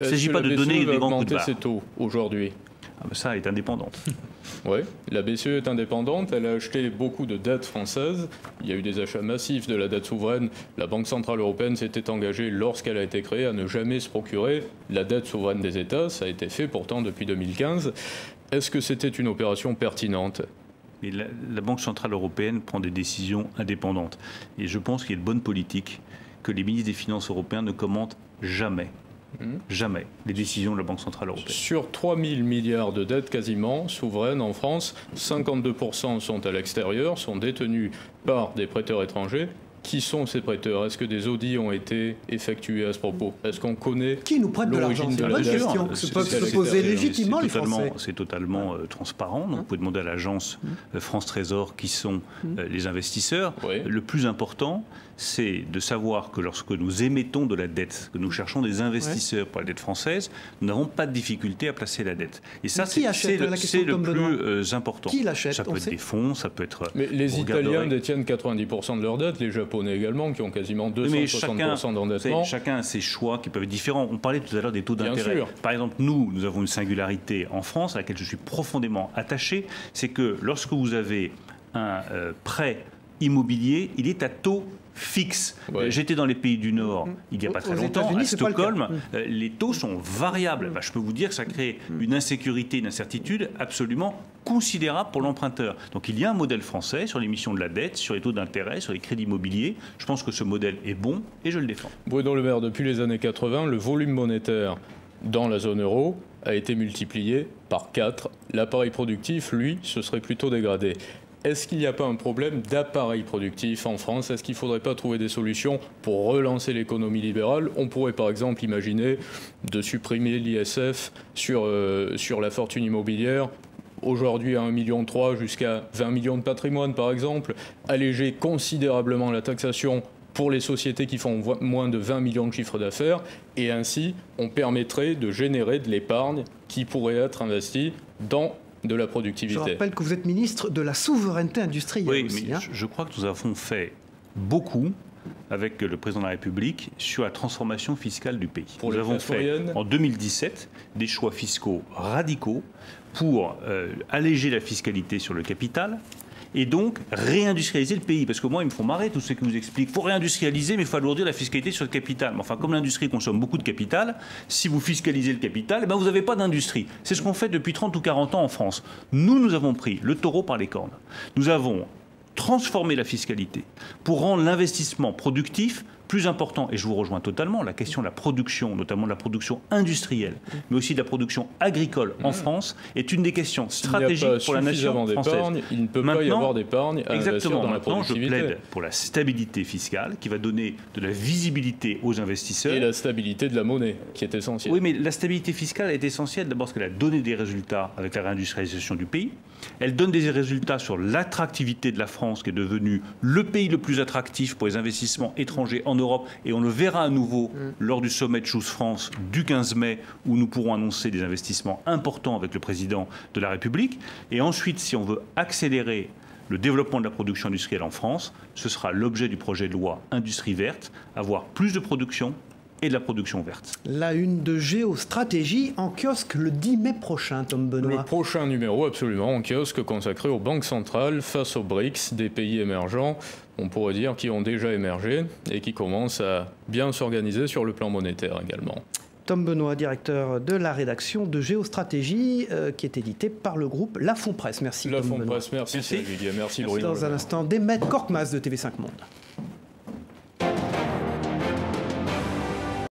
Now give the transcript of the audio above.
Il ne s'agit pas de donner des grands coups de barre. ses taux aujourd'hui. Ah ben ça, elle est indépendante. Oui, la BCE est indépendante, elle a acheté beaucoup de dettes françaises, il y a eu des achats massifs de la dette souveraine, la Banque Centrale Européenne s'était engagée lorsqu'elle a été créée à ne jamais se procurer la dette souveraine des États, ça a été fait pourtant depuis 2015. Est-ce que c'était une opération pertinente ? Mais la Banque Centrale Européenne prend des décisions indépendantes. Et je pense qu'il y a de bonne politique que les ministres des Finances européens ne commentent jamais. Jamais les décisions de la Banque Centrale Européenne. Sur 3 000 milliards de dettes quasiment souveraines en France, 52% sont à l'extérieur, sont détenus par des prêteurs étrangers. Qui sont ces prêteurs? Est-ce que des audits ont été effectués à ce propos? Est-ce qu'on connaît qui nous prête de l'argent? C'est une bonne question. Se peuvent se poser légitimement les Français. C'est totalement transparent. Donc vous pouvez demander à l'agence France Trésor qui sont les investisseurs. Oui. Le plus important, c'est de savoir que lorsque nous émettons de la dette, que nous cherchons des investisseurs pour la dette française, nous n'avons pas de difficulté à placer la dette. Et ça, c'est le plus important. Qui l'achète? Ça peut être des fonds, ça peut être... Mais les Italiens détiennent 90% de leurs dettes, les Japonais également, qui ont quasiment 260% d'endettement. Chacun a ses choix qui peuvent être différents. On parlait tout à l'heure des taux d'intérêt. Par exemple, nous avons une singularité en France à laquelle je suis profondément attaché, c'est que lorsque vous avez un prêt immobilier, il est à taux fixe. Ouais. J'étais dans les pays du Nord il n'y a pas très longtemps, à Stockholm. Les taux sont variables. Je peux vous dire que ça crée une insécurité, une incertitude absolument considérable pour l'emprunteur. Donc il y a un modèle français sur l'émission de la dette, sur les taux d'intérêt, sur les crédits immobiliers. Je pense que ce modèle est bon et je le défends. Bruno Le Maire, depuis les années 80, le volume monétaire dans la zone euro a été multiplié par 4. L'appareil productif, lui, se serait plutôt dégradé. Est-ce qu'il n'y a pas un problème d'appareil productif en France? Est-ce qu'il ne faudrait pas trouver des solutions pour relancer l'économie libérale? On pourrait par exemple imaginer de supprimer l'ISF sur la fortune immobilière, aujourd'hui à 1,3 million jusqu'à 20 millions de patrimoine par exemple, alléger considérablement la taxation pour les sociétés qui font moins de 20 millions de chiffre d'affaires, et ainsi on permettrait de générer de l'épargne qui pourrait être investie dans de la productivité. Je rappelle que vous êtes ministre de la souveraineté industrielle. Oui, aussi, mais je crois que nous avons fait beaucoup avec le président de la République sur la transformation fiscale du pays. Nous avons fait en 2017 des choix fiscaux radicaux pour alléger la fiscalité sur le capital et donc réindustrialiser le pays. Parce que moi, ils me font marrer, tous ceux qui nous expliquent. Il faut réindustrialiser, mais il faut alourdir la fiscalité sur le capital. Mais enfin, comme l'industrie consomme beaucoup de capital, si vous fiscalisez le capital, vous n'avez pas d'industrie. C'est ce qu'on fait depuis 30 ou 40 ans en France. Nous avons pris le taureau par les cornes. Nous avons transformé la fiscalité pour rendre l'investissement productif plus important, et je vous rejoins totalement, la question de la production, notamment de la production industrielle, mais aussi de la production agricole en France, est une des questions stratégiques pour la nation française. Il ne peut pas y avoir d'épargne à investir dans la productivité. Je plaide pour la stabilité fiscale, qui va donner de la visibilité aux investisseurs. Et la stabilité de la monnaie, qui est essentielle. Oui, mais la stabilité fiscale est essentielle, d'abord parce qu'elle a donné des résultats avec la réindustrialisation du pays. Elle donne des résultats sur l'attractivité de la France, qui est devenue le pays le plus attractif pour les investissements étrangers en Europe, et on le verra à nouveau lors du sommet de Choose France du 15 mai, où nous pourrons annoncer des investissements importants avec le président de la République. Et ensuite, si on veut accélérer le développement de la production industrielle en France, ce sera l'objet du projet de loi Industrie verte, avoir plus de production et de la production verte. La une de Géostratégie en kiosque le 10 mai prochain, Tom Benoît. Le prochain numéro, absolument, en kiosque consacré aux banques centrales face aux BRICS, des pays émergents, on pourrait dire, qui ont déjà émergé et qui commencent à bien s'organiser sur le plan monétaire également. Tom Benoît, directeur de la rédaction de Géostratégie, qui est édité par le groupe La Fond Presse. Merci, La Tom Fond Benoît. Presse, merci. Merci Bruno. Dans un instant, Demet Korkmaz de TV5 Monde.